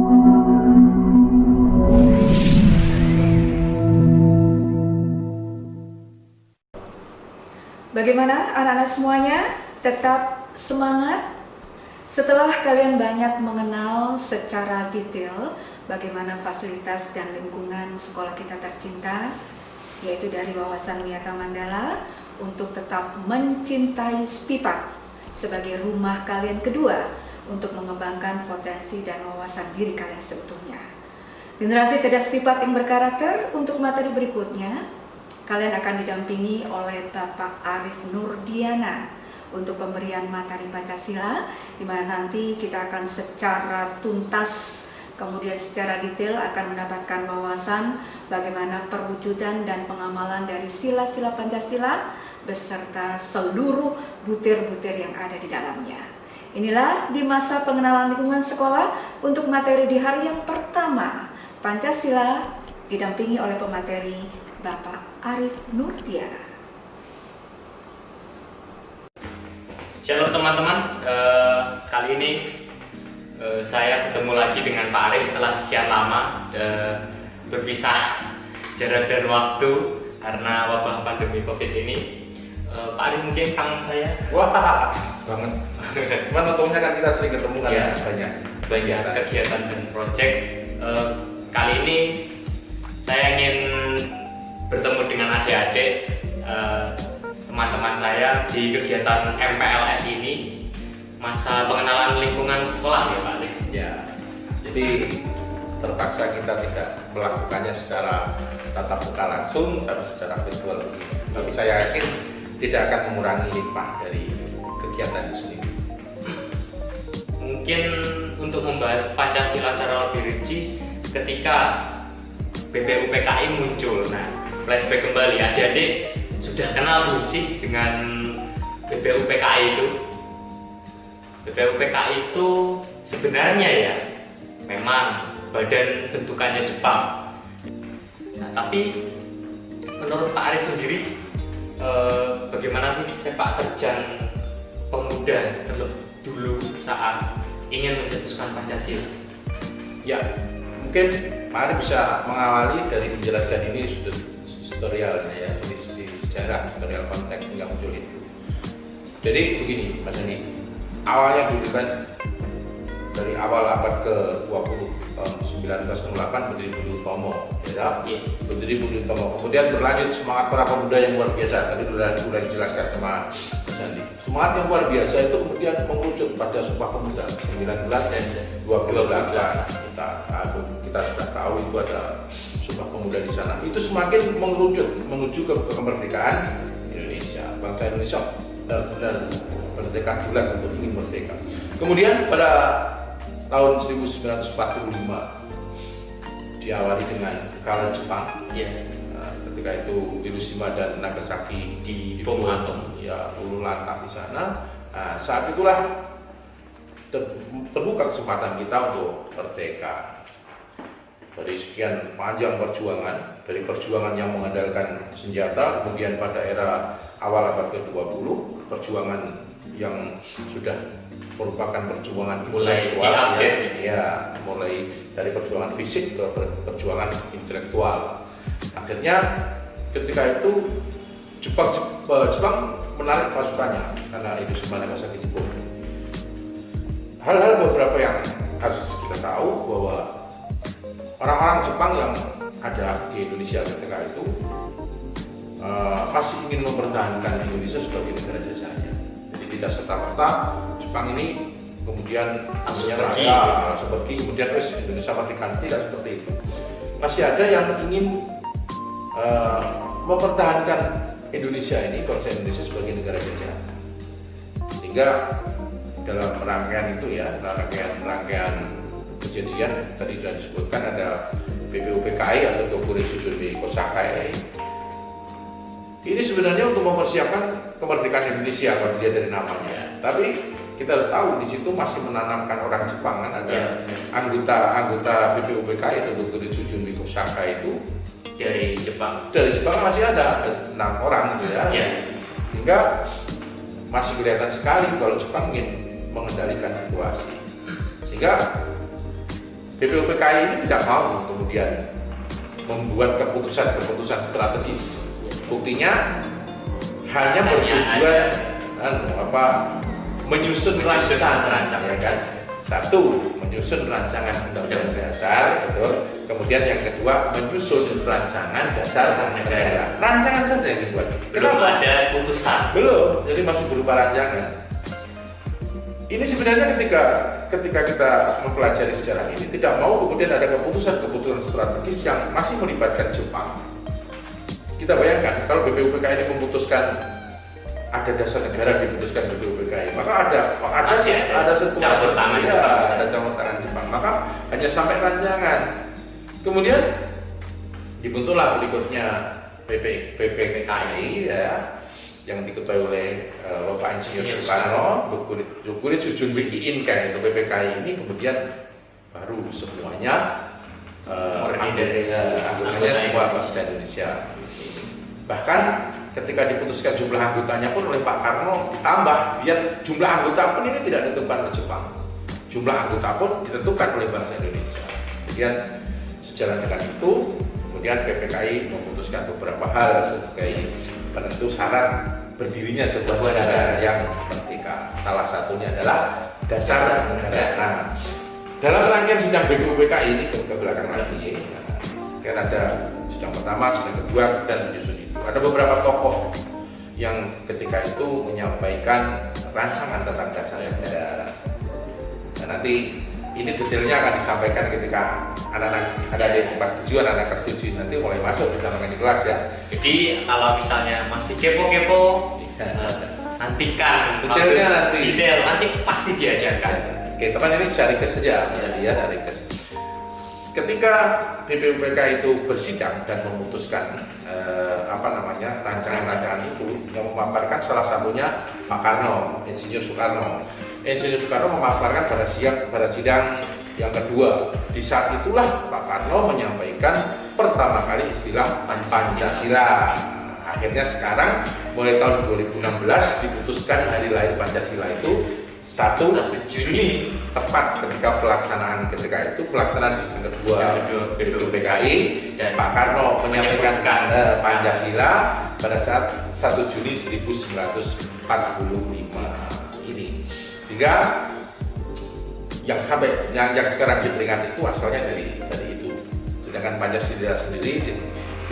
Bagaimana anak-anak semuanya? Tetap semangat? Setelah kalian banyak mengenal secara detail bagaimana fasilitas dan lingkungan sekolah kita tercinta, yaitu dari Wawasan Miyata Mandala, untuk tetap mencintai SPIPAK sebagai rumah kalian kedua untuk mengembangkan potensi dan wawasan diri kalian seutuhnya. Generasi cerdas SPIPAK yang berkarakter, untuk materi berikutnya kalian akan didampingi oleh Bapak Arif Nurdiana untuk pemberian materi Pancasila, di mana nanti kita akan secara tuntas kemudian secara detail akan mendapatkan wawasan bagaimana perwujudan dan pengamalan dari sila-sila Pancasila beserta seluruh butir-butir yang ada di dalamnya. Inilah di masa pengenalan lingkungan sekolah untuk materi di hari yang pertama, Pancasila, didampingi oleh pemateri Bapak Arif Nurdiana. Shalom teman-teman, kali ini saya ketemu lagi dengan Pak Arif setelah sekian lama berpisah jarak dan waktu karena wabah pandemi COVID ini. Pak Arif mungkin kangen saya? Wah, banget. Cuman untungnya kan kita sering ketemu kan ya, banyak kegiatan dan proyek. Kali ini saya ingin bertemu dengan adik-adik teman-teman saya di kegiatan MPLS ini, masa pengenalan lingkungan sekolah ya Pak Arif? Ya, jadi terpaksa kita tidak melakukannya secara tatap muka langsung, tapi secara virtual begini. Tapi saya yakin tidak akan mengurangi hikmah dari kegiatan itu sendiri. Mungkin untuk membahas Pancasila secara lebih rinci, ketika BPUPKI muncul, nah flashback kembali, adik-adik sudah kenal belum sih dengan BPUPKI itu? BPUPKI itu sebenarnya ya memang badan bentukannya Jepang. Nah, tapi menurut Pak Arif sendiri, bagaimana sih sepak terjang pemuda dulu saat ingin mencetuskan Pancasila? Ya, mungkin Pak Arif bisa mengawali dari menjelaskan ini sudut historialnya ya, dari sisi sejarah, historial konteks hingga muncul itu. Jadi begini Mas Ani, awalnya dulu kan dari awal abad ke-20 tahun 1908 berdiri Budi Utomo, ya, berdiri Budi Utomo. Kemudian berlanjut semangat para pemuda yang luar biasa. Tadi sudah dijelaskan sama Mas Andi. Semangat yang luar biasa itu kemudian mengerucut pada Sumpah Pemuda 1928. Kita sudah tahu itu ada Sumpah Pemuda di sana. Itu semakin mengerucut menuju ke kemerdekaan Indonesia. Bangsa Indonesia benar-benar bertekad bulat untuk ingin merdeka. Kemudian pada tahun 1945 diawali dengan kekalahan Jepang. Ketika itu Hiroshima dan Nagasaki di bom atom, ya, luluh lantak di sana. Nah, saat itulah terbuka kesempatan kita untuk merdeka. Dari sekian panjang perjuangan, dari perjuangan yang mengandalkan senjata, kemudian pada era awal abad ke-20, perjuangan yang sudah merupakan perjuangan mulai intelektual, mulai dari perjuangan fisik ke perjuangan intelektual. Akhirnya ketika itu Jepang menarik pasukannya karena itu sebenarnya Nagasaki dibom. Hal-hal beberapa yang harus kita tahu bahwa orang-orang Jepang yang ada di Indonesia ketika itu masih ingin mempertahankan Indonesia sebagai negara jajahnya. Jadi tidak serta-merta Jepang ini kemudian langsung pergi, kemudian Indonesia merdeka, tidak seperti itu. Masih ada yang ingin mempertahankan Indonesia ini, bangsa Indonesia sebagai negara jajah. Sehingga dalam rangkaian itu ya, rangkaian kejadian tadi sudah disebutkan ada BPUPKI atau Dokuritsu Junbi Kosakai. Ini sebenarnya untuk mempersiapkan kemerdekaan Indonesia kalau dilihat dari namanya. Tapi kita harus tahu di situ masih menanamkan orang Jepang kan, ada anggota BPUPKI atau Dokuritsu Junbi Kosakai itu dari Jepang. Dari Jepang masih ada 6 orang gitu ya. Sehingga masih kelihatan sekali kalau Jepang ingin mengendalikan situasi. Sehingga BPUPKI ini tidak mau kemudian membuat keputusan-keputusan strategis. Buktinya hanya bertujuan menyusun rancangan, ya kan? Satu, menyusun rancangan undang-undang dasar, betul. Kemudian yang kedua, menyusun rancangan dasar negara. Rancangan saja yang dibuat. Belum ada putusan. Belum, jadi masih berupa rancangan. Ini sebenarnya ketika kita mempelajari sejarah ini tidak mau kemudian ada keputusan strategis yang masih melibatkan Jepang. Kita bayangkan kalau BPUPKI ini memutuskan ada dasar negara diputuskan BPUPKI, maka ada sentuhan campur tangan, ada campur tangan Jepang, maka hanya sampai rancangan. Kemudian dibentuklah berikutnya BPUPKI ya, yang diketuai oleh Bapak Insinyur Soekarno, Dokurit Sujun Wikiinka itu PPKI ini kemudian baru semuanya anggotanya semua bangsa Indonesia. Bahkan ketika diputuskan jumlah anggotanya pun oleh Pak Karno ditambah, biar jumlah anggota pun ini tidak ditentukan oleh Jepang. Jumlah anggota pun ditentukan oleh bangsa Indonesia. Kemudian sejalan dengan itu, kemudian PPKI memutuskan beberapa hal sebagai penentu syarat berdirinya sebuah negara yang merdeka. Salah satunya adalah dasar negara. Nah, dalam rangkaian sidang BPUPKI ini ke belakang lagi, kan ada sidang pertama, sidang kedua, dan menyusun itu. Ada beberapa tokoh yang ketika itu menyampaikan rancangan tentang dasar negara. Dan nanti ini detailnya akan disampaikan ketika anak-anak ada di kelas 7, anak-anak kelas 7 nanti mulai masuk disampaikan di kelas ya. Jadi kalau misalnya masih kepo-kepo, nantikan detailnya detail nanti pasti diajarkan. Oke, teman ini dari kes saja, ya dari kes. Ketika BPUPKI itu bersidang dan memutuskan rancangan-rancangan itu, yang memaparkan salah satunya Pak Karno, Insinyur Soekarno. Insinyur Soekarno memaparkan pada sidang yang kedua. Di saat itulah Pak Karno menyampaikan pertama kali istilah Pancasila. Akhirnya sekarang mulai tahun 2016 diputuskan hari lahir Pancasila itu 1 Juni, tepat ketika pelaksanaan sidang kedua BPUPKI, dan Pak Karno menyampaikan Pancasila pada saat 1 Juni 1945 ini. Sehingga yang sekarang diperingati itu asalnya dari itu. Sedangkan Pancasila sendiri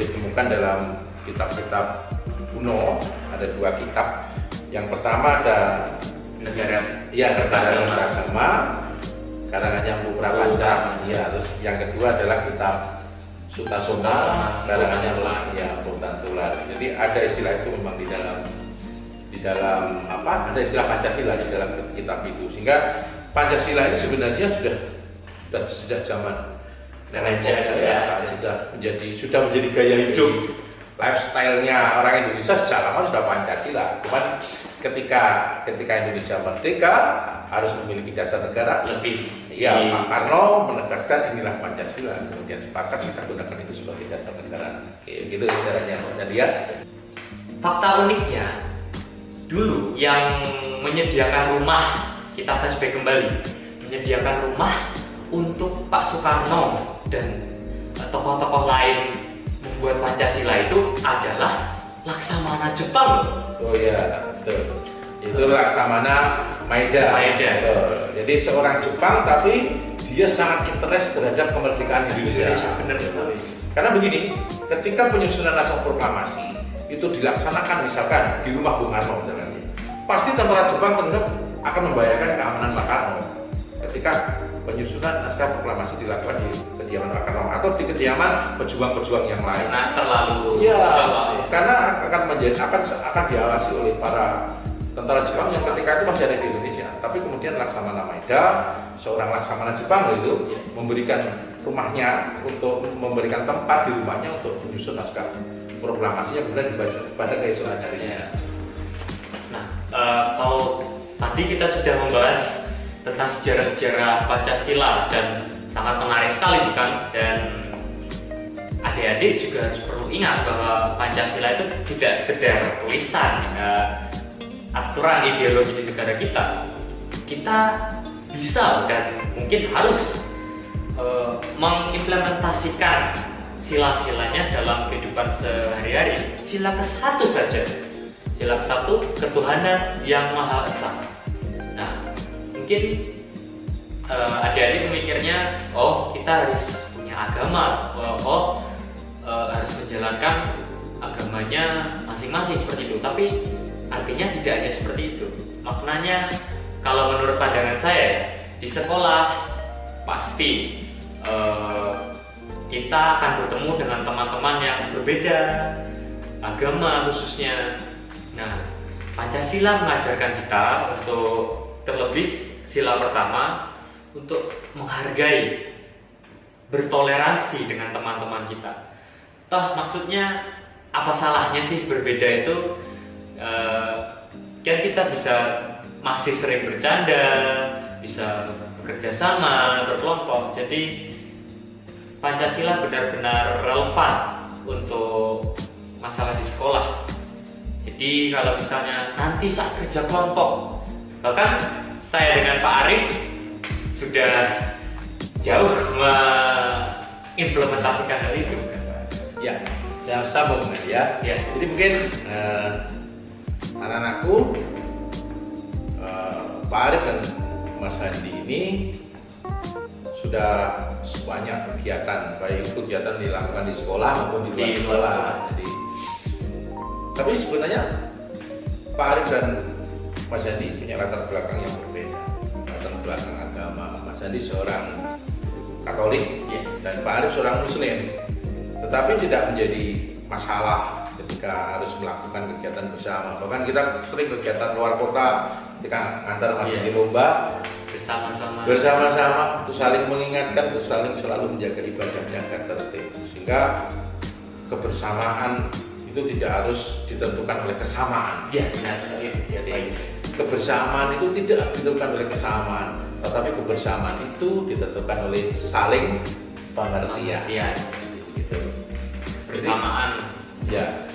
ditemukan dalam kitab-kitab kuno, ada 2 kitab. Yang pertama ada Negara Agama karangannya Mpu Prapanca, ya. Terus yang kedua adalah kitab Sutasoma karangannya Sultan Tular. Jadi ada istilah itu memang di dalam ada istilah Pancasila di dalam kitab itu. Sehingga Pancasila ini sebenarnya sudah sejak zaman sudah menjadi gaya hidup, lifestyle-nya orang Indonesia sejak lama sudah Pancasila. Cuman ketika Indonesia merdeka harus memiliki dasar negara lebih. Ya, Pak Karno menegaskan inilah Pancasila, kemudian sepakat kita gunakan itu sebagai dasar negara. Oke, gitu caranya dia. Fakta uniknya, dulu yang menyediakan rumah, kita flashback kembali, menyediakan rumah untuk Pak Soekarno dan tokoh-tokoh lain membuat Pancasila itu adalah Laksamana Jepang. Oh iya, betul. Itu Laksamana Maeda. Jadi seorang Jepang tapi dia sangat interest terhadap kemerdekaan Indonesia. Benar sekali. Karena begini, ketika penyusunan naskah proklamasi itu dilaksanakan misalkan di rumah Bung Karno misalkan, pasti tentara Jepang tentu akan membayangkan keamanan Pak Karno. Ketika penyusunan naskah proklamasi dilakukan di kediaman Pak Karno atau di kediaman pejuang-pejuang yang lain. Karena terlalu karena akan diawasi oleh para tentara Jepang yang ketika itu masih ada di Indonesia. Tapi kemudian Laksamana Maeda, seorang Laksamana Jepang itu memberikan rumahnya untuk memberikan tempat di rumahnya untuk menyusun naskah proklamasi yang kemudian dibaca pada keesokan harinya. Nah, kalau tadi kita sudah membahas tentang sejarah-sejarah Pancasila dan sangat menarik sekali bukan? Dan adik-adik juga harus perlu ingat bahwa Pancasila itu tidak sekedar tulisan, aturan ideologi di negara kita. Kita bisa dan mungkin harus mengimplementasikan sila-silanya dalam kehidupan sehari-hari. Sila ke-1 saja. Sila ke-1, ketuhanan yang Maha Esa. Nah, mungkin adik-adik memikirnya, oh kita harus punya agama, harus menjalankan agamanya masing-masing seperti itu. Tapi artinya tidak hanya seperti itu. Maknanya kalau menurut pandangan saya, di sekolah pasti kita akan bertemu dengan teman-teman yang berbeda agama khususnya. Nah, Pancasila mengajarkan kita untuk terlebih sila pertama untuk menghargai, bertoleransi dengan teman-teman kita. Toh maksudnya apa salahnya sih berbeda itu? Kan kita bisa masih sering bercanda, bisa bekerja sama, berkelompok. Jadi Pancasila benar-benar relevan untuk masalah di sekolah. Jadi kalau misalnya nanti saat kerja kelompok, bahkan saya dengan Pak Arif sudah jauh mengimplementasikan hal itu. Ya, saya sambung ya. Jadi mungkin anak-anakku, Pak Arif dan Mas Handi ini sudah banyak kegiatan, baik kegiatan dilakukan di sekolah maupun di luar sekolah. Jadi, tapi sebenarnya Pak Arif dan Mas Handi punya latar belakang yang berbeda, latar belakang agama. Mas Handi seorang Katolik dan Pak Arif seorang Muslim, tetapi tidak menjadi masalah ketika harus melakukan kegiatan bersama. Bahkan kita sering kegiatan luar kota, ketika antar masih di lomba bersama-sama, untuk saling mengingatkan, untuk saling selalu menjaga ibadahnya agar tertib, sehingga kebersamaan itu tidak harus ditentukan oleh kesamaan. Jadi kebersamaan itu tidak ditentukan oleh kesamaan, tetapi kebersamaan itu ditentukan oleh saling pengertian. Gitu. Bersamaan. Ya.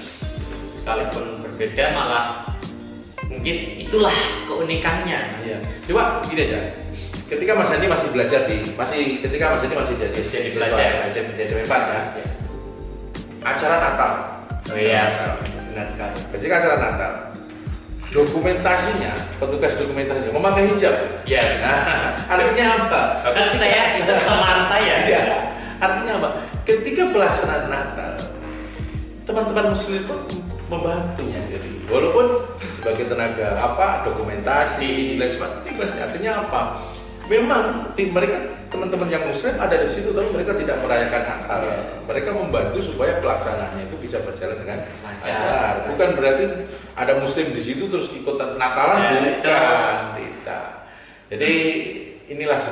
Sekalipun berbeda malah mungkin itulah keunikannya. Iya. Coba gini aja. Ketika Mas Handi masih belajar ketika Mas Handi masih jadi SMP 4 ya. Acara Natal. Oh iya, benar sekali. Ketika acara Natal, dokumentasinya, petugas dokumentasinya memakai hijab. Iya. Nah, artinya apa? Bahkan saya itu teman saya. Iya. Artinya apa? Ketika pelaksanaan Natal, teman-teman Muslim pun membantu. Jadi walaupun sebagai tenaga dokumentasi dan sebagainya, artinya apa? Memang mereka teman-teman yang Muslim ada di situ, tapi mereka tidak merayakan Natal. Mereka membantu supaya pelaksanaannya itu bisa berjalan dengan lancar. Bukan berarti ada Muslim di situ terus ikut Natalan, bukan. Tidak. Jadi inilah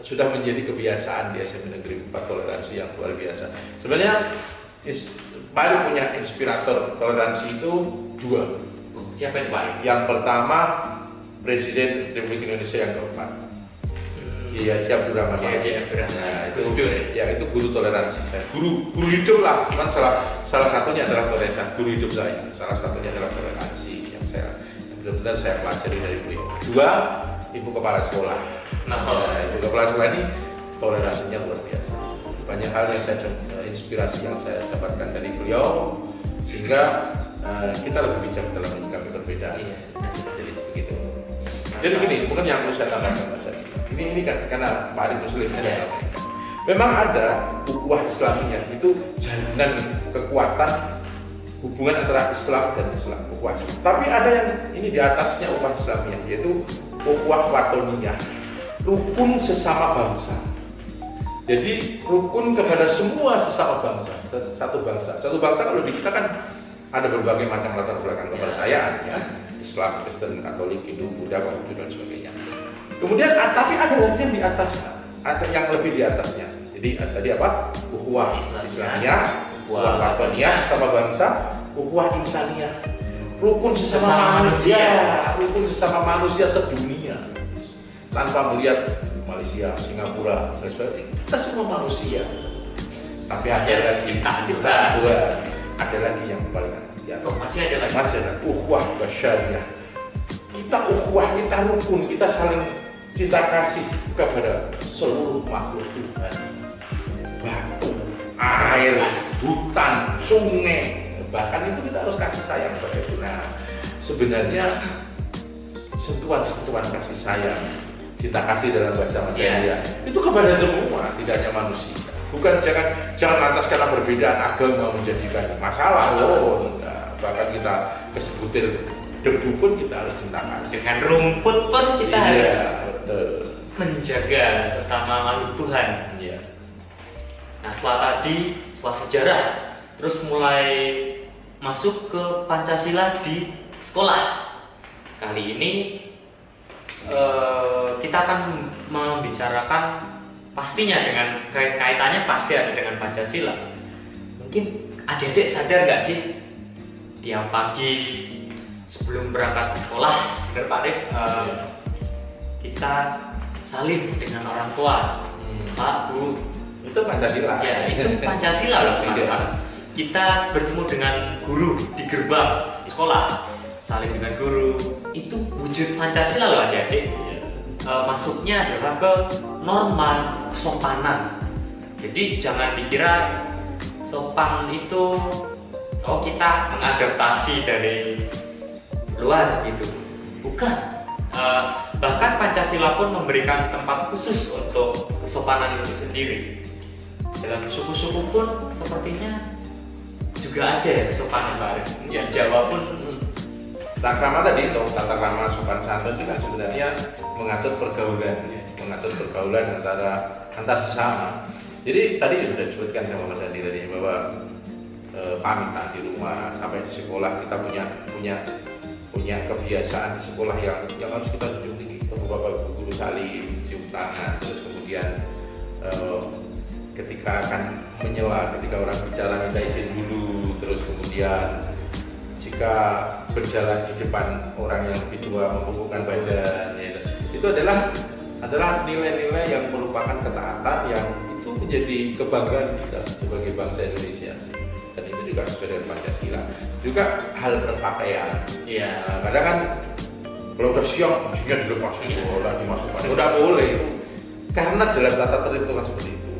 sudah menjadi kebiasaan di SMP Negeri 4 toleransi yang luar biasa. Sebenarnya Pak punya inspirator toleransi itu 2. Siapa itu Pak? Yang pertama Presiden Republik Indonesia yang keempat, Kiai Haji Abdul Rahman. Nah, itu guru toleransi saya. Guru hidup lah, cuman salah satunya adalah toleransi. Guru hidup saya, salah satunya adalah toleransi yang benar-benar saya pelajari dari beliau. 2, Ibu Kepala Sekolah. Ibu Kepala Sekolah ini toleransinya luar biasa. Banyak hal yang inspirasi yang saya dapatkan dari beliau, sehingga kita lebih bijak dalam menyikapi perbedaan. Jadi begitu. Jadi gini, bukan yang perlu saya tambahkan Mas Adi. Ini kan karena Pak Arif Muslim ya. Memang ada ukhuwah Islamiyah, itu jalinan kekuatan hubungan antara Islam dan Islam, ukhuwah. Tapi ada yang ini di atasnya ukhuwah Islamiyah, yaitu ukhuwah watoniyah, rukun sesama bangsa. Jadi rukun kepada semua sesama bangsa, satu bangsa kalau di kita kan ada berbagai macam latar belakang kepercayaan ya, Islam, Kristen, Katolik, Hindu, Buddha, Konghucu dan sebagainya. Kemudian tapi ada lagi yang di atasnya, ada yang lebih di atasnya. Jadi tadi apa? Ukhuwah Islamiyah, ukhuwah watoniyah sesama bangsa, ukhuwah insaniyah, rukun sesama manusia sedunia, tanpa melihat Malaysia, Singapura, dan sebagainya. Kita semua manusia. Tapi ada lagi ada lagi yang paling masih ada lagi. Ukhuwah basyariyah. Kita ukhuwah, kita rukun, kita saling cinta kasih kepada seluruh makhluk Tuhan, batu, air, hutan, sungai, bahkan itu kita harus kasih sayang kepada itu. Nah, sebenarnya sentuhan-sentuhan kasih sayang, cinta kasih dalam bahasa Masehi itu kepada semua, tidak hanya manusia. Bukan jangan lantas karena perbedaan agama menjadikan masalah. Oh, enggak. Bahkan kita kesebutir debu pun kita harus cinta kasih. Dengan rumput pun kita harus betul. menjaga sesama makhluk Tuhan. Iya. Nah, setelah sejarah, terus mulai masuk ke Pancasila di sekolah. Kali ini kita akan membicarakan pastinya dengan kaitannya pasti ada dengan Pancasila. Mungkin adik-adik sadar nggak sih tiap pagi sebelum berangkat ke sekolah, benar Pak Arif, kita salim dengan orang tua, Pak, Bu. Itu Pancasila. Ya, itu Pancasila loh teman-teman. Kita bertemu dengan guru di gerbang sekolah, saling dengan guru. Itu wujud Pancasila loh adik-adik. Masuknya adalah ke norma kesopanan. Jadi jangan dikira sopan itu kita mengadaptasi dari luar gitu. Bukan. Bahkan Pancasila pun memberikan tempat khusus untuk kesopanan itu sendiri. Dalam suku-suku pun sepertinya juga ada ya kesopanan Pak Arif. Ya. Di Jawa pun tata krama tadi, tata krama sopan santun itu kan sebenarnya mengatur pergaulan antar sesama. Jadi tadi sudah disebutkan sama Mas Andi tadi bahwa pamitan di rumah sampai di sekolah kita punya kebiasaan di sekolah yang harus kita junjung tinggi. Bapak guru salim, cium tangan, terus kemudian ketika akan menyela, ketika orang bicara minta izin dulu, terus kemudian jika berjalan di depan orang yang lebih tua membubuhkan badan, ya. Itu adalah nilai-nilai yang merupakan ketaatan yang itu menjadi kebanggaan kita sebagai bangsa Indonesia, dan itu juga sesuai dengan Pancasila. Juga hal berpakaian, ya kadang kan kalau udah siang bajunya dilepas sekolah dimasukkan, udah boleh itu karena dalam tata tertib kan seperti itu.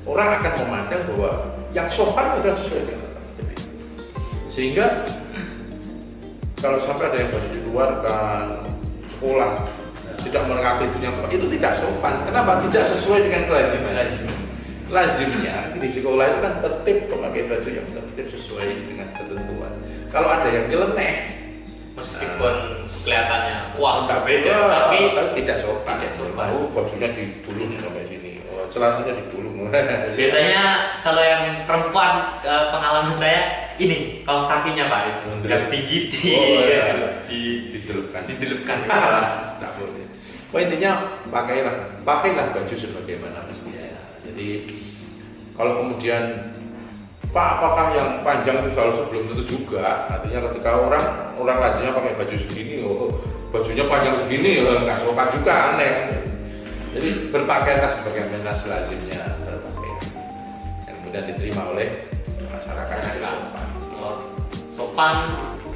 Orang akan memandang bahwa yang sopan adalah sesuai dengan tata tertib, sehingga kalau sampai ada yang baju dikeluarkan sekolah tidak melengkapi itu tidak sopan. Kenapa? Tidak sesuai dengan lazimnya di sekolah itu kan tertib memakai baju yang tertib sesuai dengan ketentuan. Kalau ada yang nyeleneh, meskipun kelihatannya wah beda, tapi tidak sopan. Bajunya digulung sampai sini, celananya digulung. Biasanya kalau yang perempuan, pengalaman saya ini kaos kakinya Pak Arif yang tinggi didelupkan. Tidak boleh. Intinya pakailah baju sebagaimana mestinya. Jadi kalau kemudian Pak, apakah yang panjang itu selalu sebelum tentu juga? Artinya ketika orang lazimnya pakai baju segini, bajunya panjang segini, nggak sopan juga, aneh. Jadi berpakaianlah sebagaimana selazimnya berpakaian, yang kemudian diterima oleh masyarakat yang sopan. Sopan,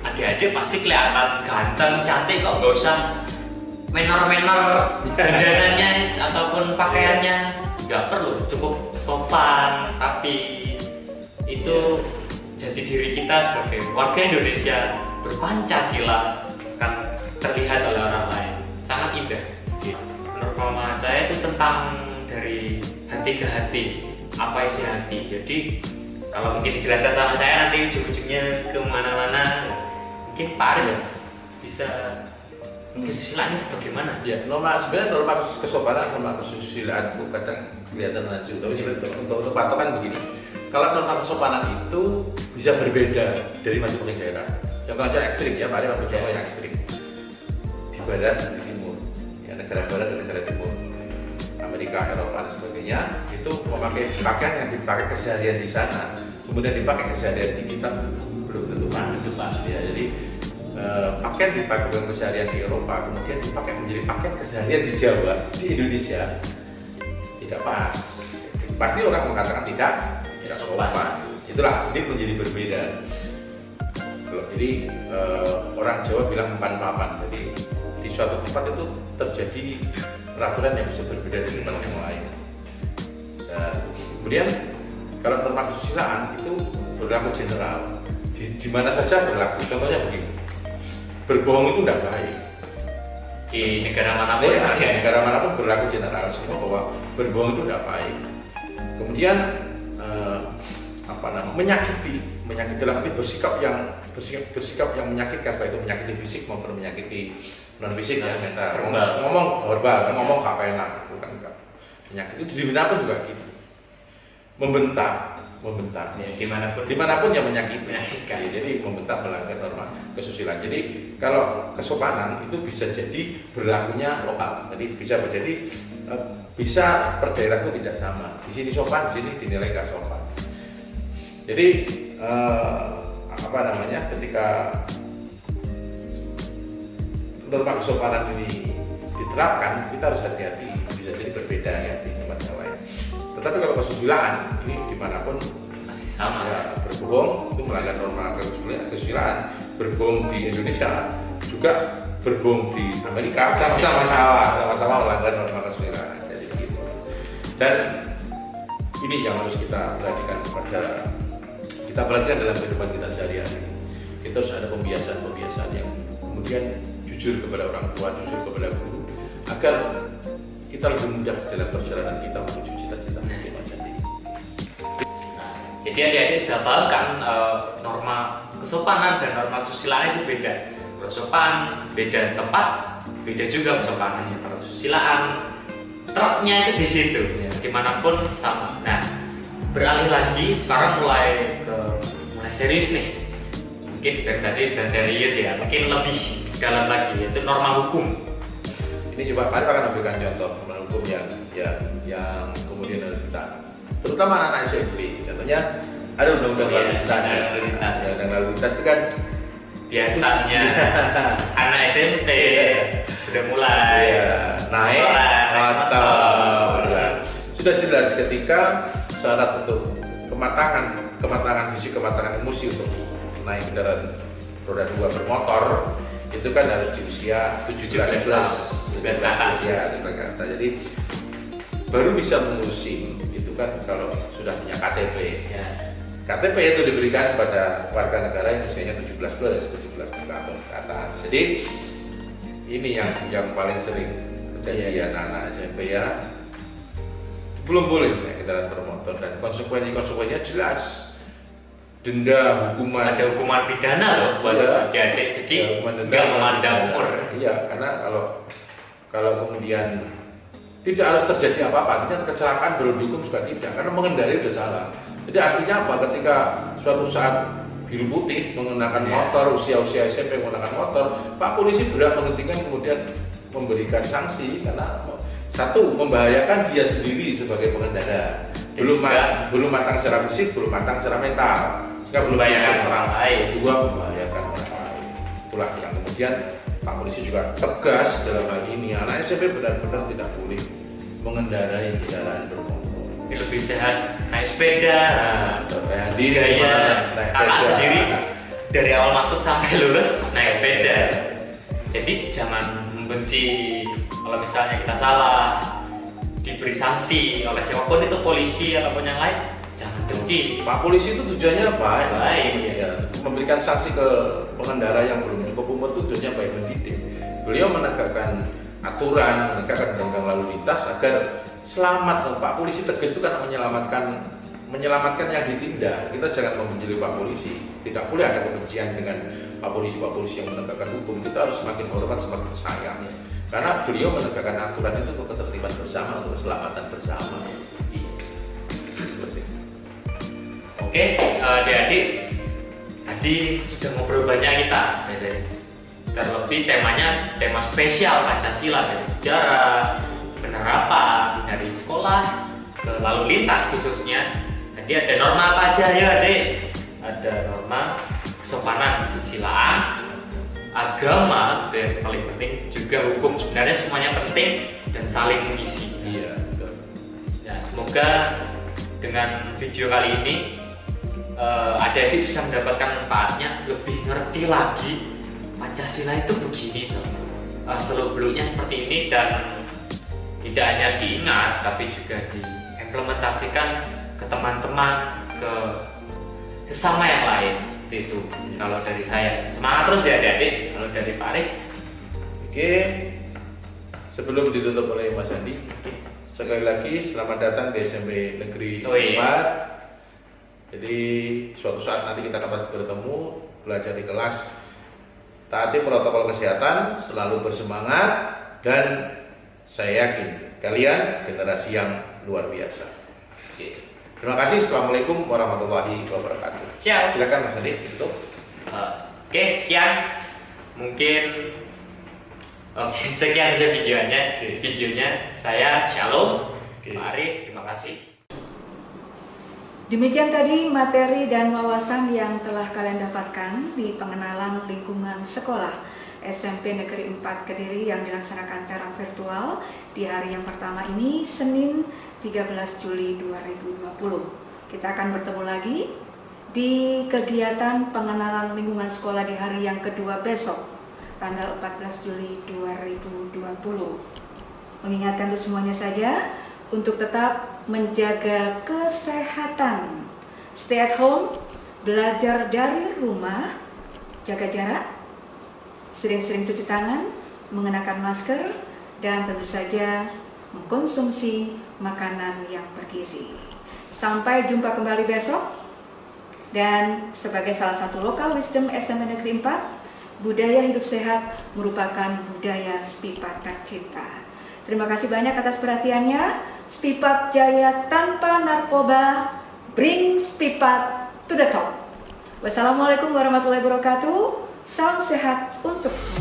adik-adik pasti kelihatan ganteng, cantik kok, nggak usah menor-menor dandanannya ataupun pakaiannya, nggak perlu, cukup sopan, tapi itu jati diri kita sebagai warga Indonesia berpancasila kan terlihat oleh orang lain, sangat indah. Menurut pemahaman saya itu tentang dari hati ke hati, apa isi hati. Jadi kalau mungkin dijelaskan sama saya nanti ujung-ujungnya kemana-mana, mungkin Pak Arif bisa kesusilaan itu bagaimana? Ya, sebenarnya norma kesopanan, norma kesusilaan itu kadang kelihatan lanjut. Tapi untuk patokan begini, kalau norma kesopanan itu bisa berbeda dari masing-masing daerah. Contoh aja ekstrim ya, Pak Arif ambil contoh yang ekstrim di barat, di timur, ya, negara barat dan negara timur, Amerika, Eropa dan sebagainya, itu memakai pakaian yang dipakai keseharian di sana, kemudian dipakai keseharian di kita belum tentu pas ya. Jadi pakaian dipakai keseharian di Eropa, kemudian dipakai menjadi pakaian keseharian di Jawa, di Indonesia, tidak pas. Pasti orang mengatakan tidak sopan. Itulah, ini menjadi berbeda. Jadi orang Jawa bilang empan papan. Jadi di suatu tempat itu terjadi peraturan yang bisa berbeda dari tempat yang lain. Dan kemudian kalau norma kesusilaan itu berlaku general, di mana saja berlaku. Contohnya begini, berbohong itu tidak baik. Di negara manapun Di negara manapun berlaku general semua bahwa berbohong itu tidak baik. Kemudian menyakiti dalam arti bersikap yang menyakitkan, baik itu menyakiti fisik maupun menyakiti non fisik ya, mental. Ngomong verbal, ngomong gak enak, bukan enggak. Menyakiti itu dimanapun juga gitu. Membentak ya, dimanapun yang menyakiti. Jadi membentak melanggar norma kesusilaan. Jadi kalau kesopanan itu bisa jadi berlakunya lokal. Jadi bisa per daerah itu tidak sama. Di sini sopan, di sini dinilai nggak sopan. Jadi ketika norma kesopanan ini diterapkan, kita harus hati-hati. Bisa jadi berbeda ya di tempat yang lain. Tetapi kalau kesusilaan ini dimanapun masih sama. Ya, berbohong itu melanggar norma kesusilaan. Berbohong di Indonesia juga berbohong di Amerika sama-sama salah, sama-sama melanggar norma kesusilaan. Jadi gitu. Dan ini yang harus kita perhatikan dalam kehidupan kita sehari-hari. Kita harus ada pembiasaan yang kemudian jujur kepada orang tua, jujur kepada guru, agar kita lebih mudah dalam perjalanan kita menuju cita-cita menjadi. Jadi adik-adik sudah paham kan norma kesopanan dan norma kesusilaan itu beda. Kalau sopan beda tempat, beda juga kesopanannya. Kalau kesusilaan truknya itu di situ, ya, dimanapun sama. Nah, beralih lagi sekarang mulai serius nih. Mungkin dari tadi sudah serius ya, mungkin lebih dalam lagi, yaitu norma hukum. Ini coba Pak akan memberikan contoh norma hukum yang kemudian harus kita, terutama anak SMP. Contohnya ada undang-undang lalu lintas. Undang-undang lalu lintas itu kan biasanya anak SMP sudah mulai naik motor. Sudah jelas ketika syarat untuk kematangan fisik, kematangan emosi untuk naik kendaraan roda 2 bermotor itu kan harus di usia 17 ke atas ya, jadi baru bisa mengurus itu kan kalau sudah punya KTP ya. KTP itu diberikan pada warga negara yang usianya 17 ke atas. Jadi ini yang paling sering terjadi anak-anak SMP ya, belum boleh naik kendaraan bermotor, dan konsekuensinya jelas, denda, hukuman. Ada hukuman pidana loh buat adik-adik, jadi nggak memandang umur. Iya, karena kalau kemudian tidak harus terjadi apa-apa, artinya kecelakaan belum dihukum juga tidak, karena mengendari sudah salah. Jadi artinya apa? Ketika suatu saat biru putih menggunakan motor, usia SMP menggunakan motor, Pak Polisi berhak menghentikan, kemudian memberikan sanksi karena satu, membahayakan dia sendiri sebagai pengendara, belum matang secara fisik, belum matang secara mental, sehingga belum membahayakan orang lain. Dua, membahayakan orang lain. Itulah yang kemudian Pak Polisi juga tegas dalam hal ini. Anak SMP benar-benar tidak boleh mengendarai kendaraan bermotor. Ini lebih sehat naik sepeda, gaya anak sendiri dari awal masuk sampai lulus naik sepeda. Jadi jangan membenci. Kalau misalnya kita salah, diberi sanksi oleh siapapun, itu polisi ataupun yang lain, jangan benci. Pak Polisi itu tujuannya baik ya. Memberikan sanksi ke pengendara yang belum cukup umur itu tujuannya baik, mendidik. Beliau menegakkan aturan, menegakkan undang-undang lalu lintas agar selamat. Pak Polisi tegas itu kan menyelamatkan yang ditindak. Kita jangan membenci Pak Polisi. Tidak boleh ada kebencian dengan Pak Polisi yang menegakkan hukum. Kita harus semakin hormat, semakin sayang. Karena beliau menegakkan aturan itu untuk ketertiban bersama, untuk keselamatan bersama. Selesai. Oke, adik-adik, tadi sudah ngobrol banyak kita. Terlebih tema spesial Pancasila, dari sejarah, penerapan, dari sekolah ke lalu lintas khususnya. Jadi ada norma apa aja ya adik? Ada norma kesopanan, kesusilaan, agama, itu yang paling penting, juga hukum. Sebenarnya semuanya penting dan saling mengisi. Iya, betul. Ya, semoga dengan video kali ini adik-adik bisa mendapatkan manfaatnya, lebih ngerti lagi Pancasila itu begini tuh, seluk beluknya seperti ini, dan tidak hanya diingat tapi juga diimplementasikan ke teman-teman, ke sesama yang lain. Itu kalau dari saya. Semangat terus ya adik-adik. Kalau dari Pak Arif. Oke, sebelum ditutup oleh Mas Andi, sekali lagi selamat datang di SMP Negeri 4. Jadi suatu saat nanti kita akan bertemu, belajar di kelas, taati protokol kesehatan, selalu bersemangat, dan saya yakin kalian generasi yang luar biasa. Oke. Terima kasih. Assalamualaikum warahmatullahi wabarakatuh. Ciao. Silakan Mas Andi tutup. Oke, sekian. Mungkin sekian saja videonya. Videonya saya Shalom. Pak Arif, terima kasih. Demikian tadi materi dan wawasan yang telah kalian dapatkan di pengenalan lingkungan sekolah SMP Negeri 4 Kediri yang dilaksanakan secara virtual di hari yang pertama ini, Senin 13 Juli 2020. Kita akan bertemu lagi di kegiatan pengenalan lingkungan sekolah di hari yang kedua besok, tanggal 14 Juli 2020. Mengingatkan untuk semuanya saja untuk tetap menjaga kesehatan. Stay at home, belajar dari rumah, jaga jarak, sering-sering cuci tangan, mengenakan masker, dan tentu saja mengkonsumsi makanan yang bergizi. Sampai jumpa kembali besok. Dan sebagai salah satu lokal wisdom SMP Negeri 4, budaya hidup sehat merupakan budaya Spipat tercinta. Terima kasih banyak atas perhatiannya. Spipat Jaya tanpa narkoba, bring Spipat to the top. Wassalamualaikum warahmatullahi wabarakatuh. Salam sehat untuk semua.